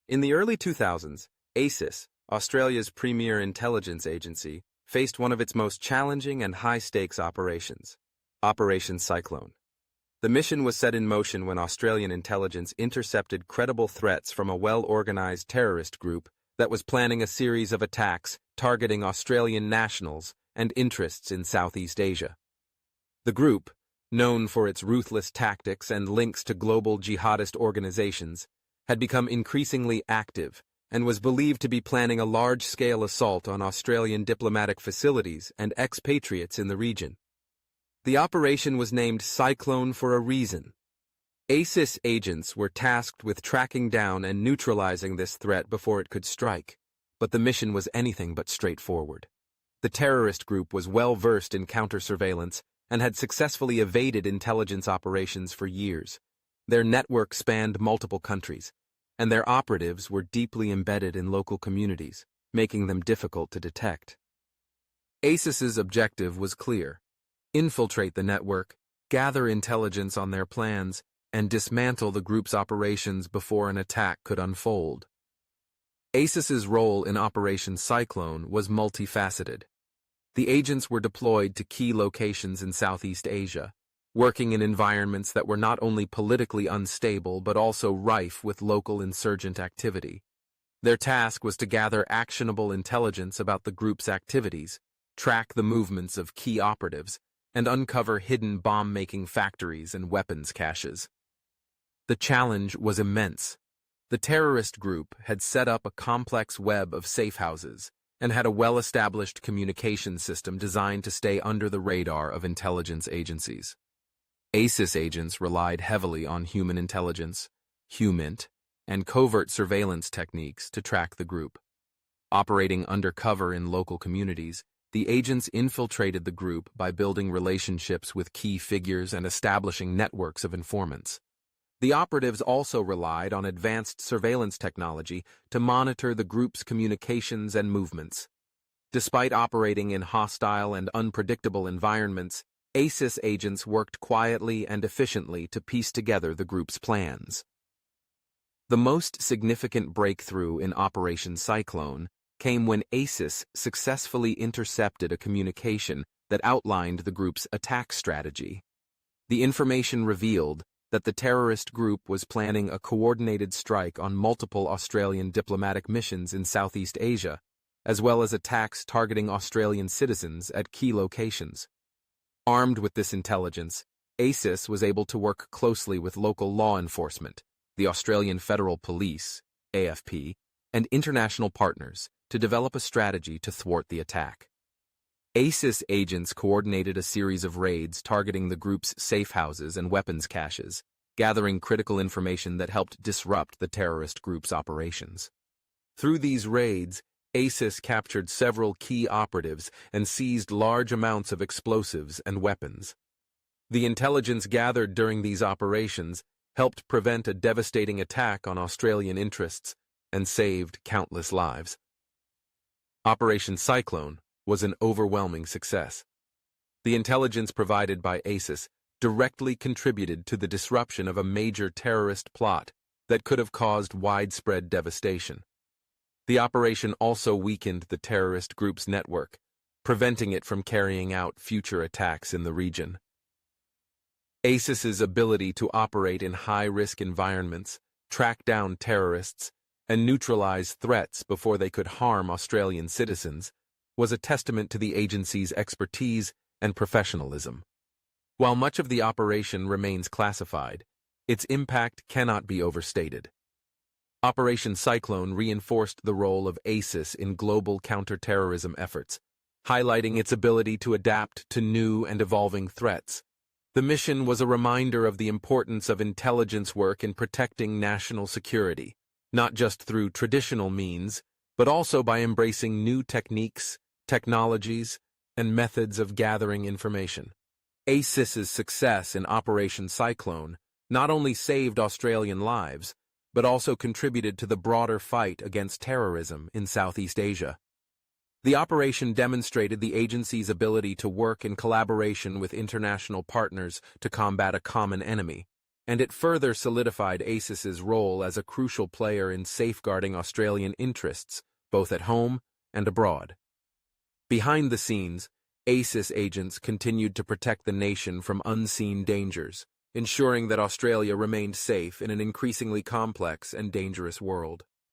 In the early 2000s, ASIS, Australia's premier intelligence agency, faced one of its most challenging and high-stakes operations, Operation Cyclone. The mission was set in motion when Australian intelligence intercepted credible threats from a well-organized terrorist group that was planning a series of attacks targeting Australian nationals and interests in Southeast Asia. The group, known for its ruthless tactics and links to global jihadist organizations, had become increasingly active and was believed to be planning a large-scale assault on Australian diplomatic facilities and expatriates in the region. The operation was named Cyclone for a reason. ASIS agents were tasked with tracking down and neutralizing this threat before it could strike, but the mission was anything but straightforward. The terrorist group was well-versed in counter-surveillance and had successfully evaded intelligence operations for years. Their network spanned multiple countries, and their operatives were deeply embedded in local communities, making them difficult to detect. ASIS's objective was clear: infiltrate the network, gather intelligence on their plans, and dismantle the group's operations before an attack could unfold. ASIS's role in Operation Cyclone was multifaceted. The agents were deployed to key locations in Southeast Asia, working in environments that were not only politically unstable but also rife with local insurgent activity. Their task was to gather actionable intelligence about the group's activities, track the movements of key operatives, and uncover hidden bomb-making factories and weapons caches. The challenge was immense. The terrorist group had set up a complex web of safe houses and had a well-established communication system designed to stay under the radar of intelligence agencies. ASIS agents relied heavily on human intelligence, HUMINT, and covert surveillance techniques to track the group. Operating undercover in local communities, the agents infiltrated the group by building relationships with key figures and establishing networks of informants. The operatives also relied on advanced surveillance technology to monitor the group's communications and movements. Despite operating in hostile and unpredictable environments, ASIS agents worked quietly and efficiently to piece together the group's plans. The most significant breakthrough in Operation Cyclone came when ASIS successfully intercepted a communication that outlined the group's attack strategy. The information revealed that the terrorist group was planning a coordinated strike on multiple Australian diplomatic missions in Southeast Asia, as well as attacks targeting Australian citizens at key locations. Armed with this intelligence, ASIS was able to work closely with local law enforcement, the Australian Federal Police, AFP, and international partners to develop a strategy to thwart the attack. ASIS agents coordinated a series of raids targeting the group's safe houses and weapons caches, gathering critical information that helped disrupt the terrorist group's operations. Through these raids, ASIS captured several key operatives and seized large amounts of explosives and weapons. The intelligence gathered during these operations helped prevent a devastating attack on Australian interests and saved countless lives. Operation Cyclone was an overwhelming success. The intelligence provided by ASIS directly contributed to the disruption of a major terrorist plot that could have caused widespread devastation. The operation also weakened the terrorist group's network, preventing it from carrying out future attacks in the region. ASIS's ability to operate in high-risk environments, track down terrorists, and neutralize threats before they could harm Australian citizens was a testament to the agency's expertise and professionalism. While much of the operation remains classified, its impact cannot be overstated. Operation Cyclone reinforced the role of ASIS in global counterterrorism efforts, highlighting its ability to adapt to new and evolving threats. The mission was a reminder of the importance of intelligence work in protecting national security, not just through traditional means, but also by embracing new techniques, technologies, and methods of gathering information. ASIS's success in Operation Cyclone not only saved Australian lives, but also contributed to the broader fight against terrorism in Southeast Asia. The operation demonstrated the agency's ability to work in collaboration with international partners to combat a common enemy, and it further solidified ASIS's role as a crucial player in safeguarding Australian interests, both at home and abroad. Behind the scenes, ASIS agents continued to protect the nation from unseen dangers, ensuring that Australia remained safe in an increasingly complex and dangerous world.